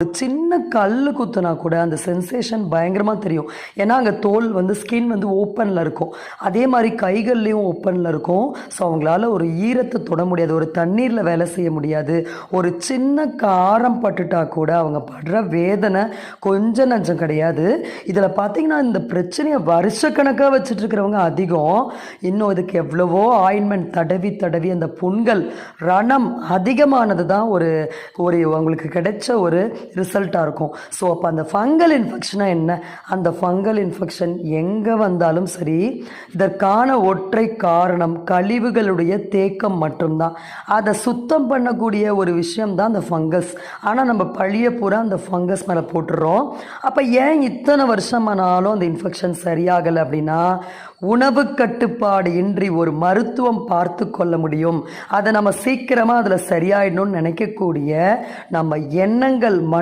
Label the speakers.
Speaker 1: ஒரு சின்ன கல் குத்துனா கூட அந்த சென்சேஷன் பயங்கரமாக தெரியும். ஏன்னா அங்கே தோல் ஸ்கின் ஓப்பனில் இருக்கும். அதே மாதிரி கைகள்லேயும் ஓப்பனில் இருக்கும். ஸோ அவங்களால ஒரு ஈரத்தை தொட முடியாது, ஒரு தண்ணீரில் வேலை செய்ய முடியாது. ஒரு சின்ன காரம் பட்டுட்டா கூட அவங்க படுற வேதனை கொஞ்சம் நஞ்சம் கிடையாது. இதில் பார்த்தீங்கன்னா இந்த பிரச்சனையை வருஷக்கணக்காக வச்சுட்டு இருக்கிறவங்க அதிகம். இன்னும் இதுக்கு எவ்வளவோ ஆயின்மெண்ட் தடவி தடவி அந்த புண்கள் ரணம் அதிகமானது தான் ஒரு ஒரு அவங்களுக்கு கிடைச்ச ஒரு ரிசல்ட்டாக இருக்கும். ஸோ அப்போ அந்த ஃபங்கல் இன்ஃபெக்ஷனாக என்ன? அந்த ஃபங்கல் இன்ஃபெக்ஷன் எங்கே வந்தாலும் சரி, இதற்கான ஒற்றை காரணம் கழிவுகளுடைய தேக்கம் மட்டும்தான். அதை சுத்தம் பண்ணக்கூடிய ஒரு விஷயம்தான் அந்த ஃபங்கஸ். ஆனால் நம்ம பழிய பூரா அந்த ஃபங்கஸ் மேலே போட்டுடுறோம். அப்போ ஏன் இத்தனை வருஷமானாலும் அந்த இன்ஃபெக்ஷன் சரியாகலை அப்படின்னா, உணவு கட்டுப்பாடு இன்றி ஒரு மருத்துவம் பார்த்து கொள்ள முடியும். அதை நம்ம சீக்கிரமாக அதில் சரியாயிடணும்னு நினைக்கக்கூடிய நம்ம எண்ணங்கள் மட்டும்